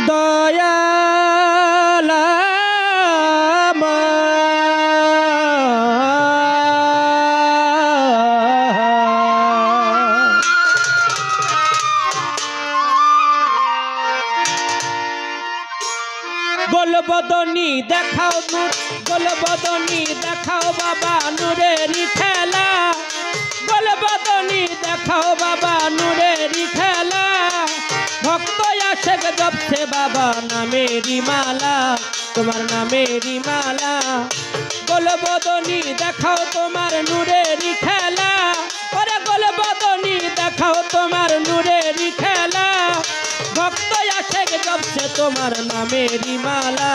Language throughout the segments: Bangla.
দয়াল গোলবদনী দেখাও নূর, গোলবদনী দেখাও বাবা নূরেরই খেলা, গোলবদনী দেখাও বাবা নূরেরই খেলা। ভক্ত আশেক জপছে বাবা নামেরই মালা, তোমার নামেরই মালা। গোলবদনী দেখাও তোমার নূরেরই খেলা, ওরে গোলবদনী দেখাও তোমার নূরেরই খেলা। ভক্ত আশেক জপছে তোমার নামেরই মালা,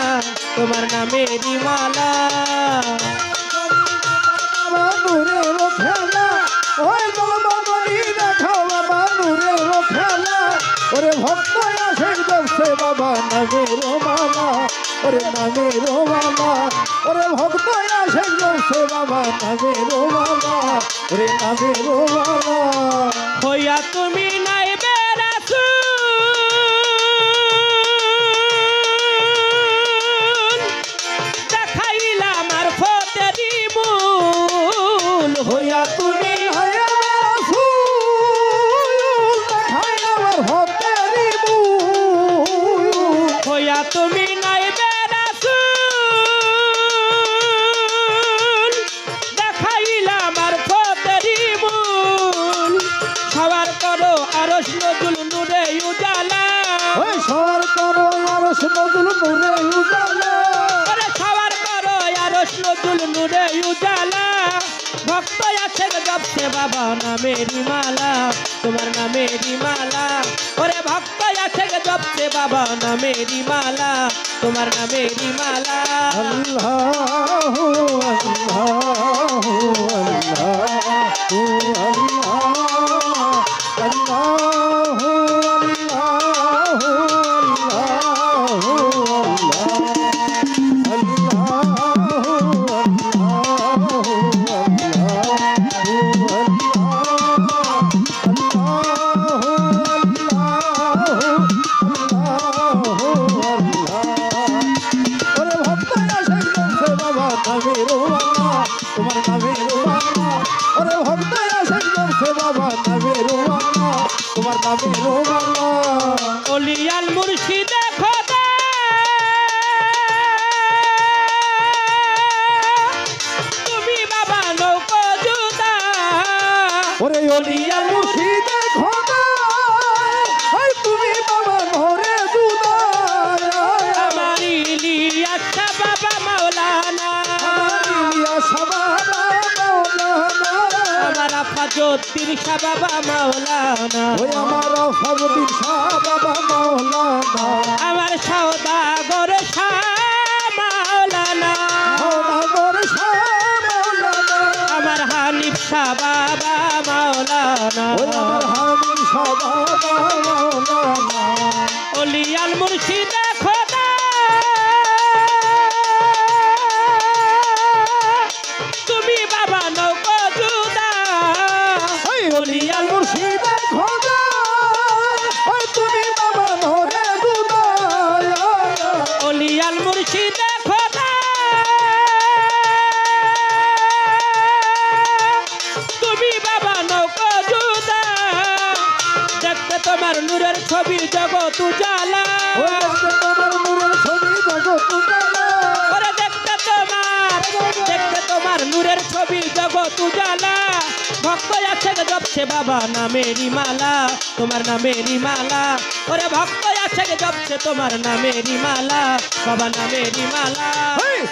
তোমার নামেরই মালা। নূরের খেলা ওই গোলবদনী দেখাও বাবা নূরের খেলা, ওরে ভক্ত আশেক জপছে বাবা নামের মালা, ওরে নামের মালা। ওরে ভক্ত আশেক জপছে বাবা নামের মালা, ওরে নামের মালা। হইয়া তুমি নাই হইয়া তুমি হইয়া তুমি নাই বেরাসুল, দেখাইলা আমার ফতেরি মূল। সবার করো আরশ নজুল নূরে উজালা, ওই সবার করো আরশ নজুল নূরে উজালা, ওরে সবার করো আরশ নজুল নূরে উজালা। ভক্ত আশেক জপছে বাবা নামেরই মালা, তোমার নামেরই মালা। ওরে ভক্ত আশেক জপছে বাবা নামেরই মালা, তোমার নামেরই মালা। আল্লাহু আল্লাহু আল্লাহু আল্লাহ আল্লাহু তোমার নামের মালা, ওরে ভক্ত আশেক জপছে বাবা নামের মালা, তোমার নামের মালা। ওলিয়াল মুর্শিদে খোদা তুমি বাবা নৌকো জুদা, ওরে ওলিয়াল মুর্শিদে খোদা তুমি বাবা ঘরে জুদা। আমার ইলিয়াস বাবা মাওলানা, আমার আফাজউদ্দিন শাহ বাবা মাওলানা, ওই আমার আফাজউদ্দিন শাহ বাবা মাওলানা, আমার সওদাগর শাহ মাওলানা, সওদাগর শাহ মাওলানা, আমার হানিফ শাহ বাবা মাওলানা, ওই আমার হানিফ শাহ বাবা মাওলানা। ওলিয়াল মুর্শিদে খোদা তুমি বাবা নৌকো জুদা, ওলিয়াল মুর্শিদে খোদা তুমি বাবা ঘরে জুদা। ওলিয়াল মুর্শিদে খোদা তুমি বাবা নৌকো জুদা। দেখতে তোমার নূরের ছবি জগৎ উজালা, তোমার নূরের ছবি জগৎ উজালা, ওরে দেখতে তোমার নূরের ছবি জগৎ উজালা। ভক্ত আশেক জপছে বাবা নামেরই মালা, তোমার নামেরই মালা। ওরে ভক্ত আশেক জপছে তোমার নামেরই মালা, বাবা নামেরই মালা।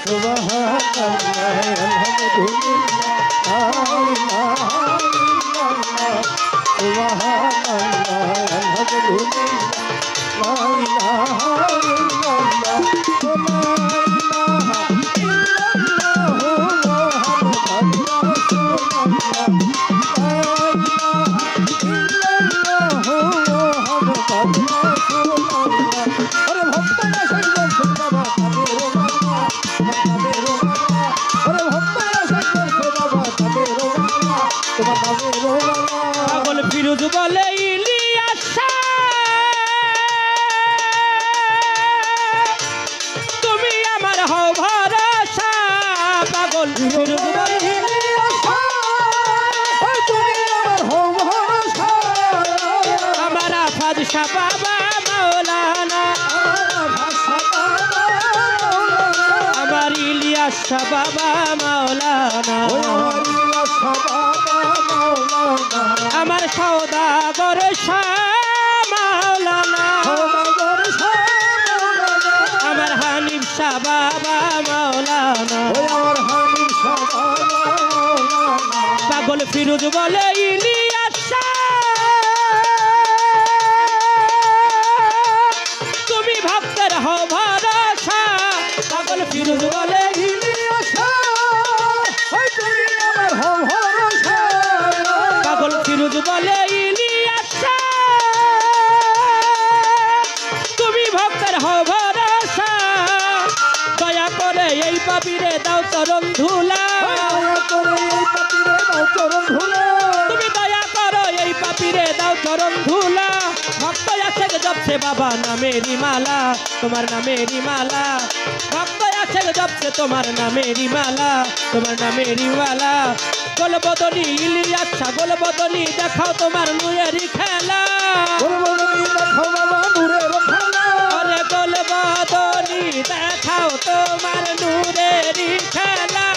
সুবহানাল্লাহ আলহামদুলিল্লাহ লা ইলাহা ইল্লাল্লাহ, সুবহানাল্লাহ আলহামদুলিল্লাহ লা ইলাহা ইল্লাল্লাহ, লা ইলাহা ইল্লাল্লাহ মুহাম্মাদুর রাসূলুল্লাহ, লা ইলাহা ইল্লাল্লাহ মুহাম্মাদুর রাসূলুল্লাহ। আরে ভক্ত আশেক জপছে বাবা নামের মালা, নামের মালা, আরে ভক্ত আশেক জপছে বাবা নামের মালা, তোমার নামের মালা। পাগল ফিরোজ বলে ইলিয়াস বাদশা বাবা মাওলানা ওই আমার বাদশা বাবা মাওলানা আমার সওদাগর শাহ মাওলানা সওদাগর শাহ মাওলানা আমার হানিফ শাহ বাবা মাওলানা ওই আমার হানিফ শাহ বাবা মাওলানা পাগল ফিরোজ বলে ইলিয়াস শাহ, তুমি ভক্তের হও ভরসা। পাগল ফিরোজ বলে ইলিয়াস ওই তুমি আমার হও ভরসা পাগল ফিরোজ বলে ইলিয়াস শাহ, তুমি ভক্তের হও ভরসা। দয়া করে এই পাপীরে দাও চরণ ধুলা, দয়া করে এই পাপীরে দাও চরণ ধুলা তুমি দয়া করো এই পাপীরে দাও চরণ ধুলা। ভক্ত আছে জপছে বাবা নামেরি মালা, তোমার নামেরি মালা। ভক্ত আছে জপছে তোমার নামেরি মালা, তোমার নামেরি মালা। গোলবদনি ইলিয়াস শাহ গোলবদনি দেখাও তোমার নুয়েরি খেলা। গোলবদনি দেখাও বাবা নূরের খেলা আরে গোলবদনি দেখাও তোমার নুরেরি খেলা।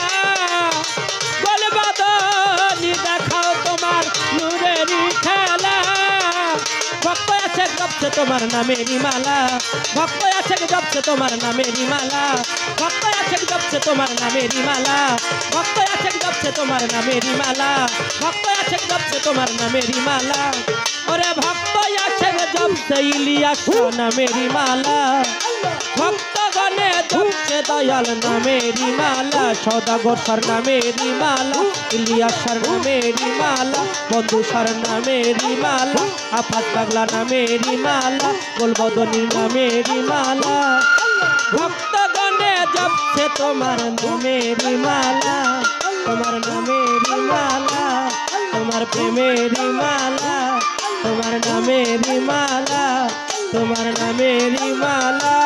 গোলবদনি দেখাও তোমার নুরেরি খেলা। ভক্ত আছে জপছে তোমার নামেরি মালা, ভক্ত আছে জপছে তোমার নামেরি মালা। ভক্ত আছে জপছে তোমার নামেরি মালা, ভক্ত আছে জপছে তোমার নামেরি মালা। ভক্ত আছে জপছে তোমার নামেরি মালা। ওরে ভক্ত আছে জপছে ইলিয়াস শাহ নামেরি মালা। ভক্তগণে জপছে দয়াল নামেরি মালা। সওদাগর শাহর নামেরি মালা, ইলিয়াস শাহর নামেরি মালা, বন্ধু শাহর নামেরি মালা, আফাত পাগলা নামেরি মালা, গোলবদনি নামেরি মালা। ভক্তগণে জপছে তোমার নামেরি মালা, তোমার নামেরি মালা, তোমার প্রেমেরি মালা, তোমার নামেরি মালা, তোমার নামেরি মালা।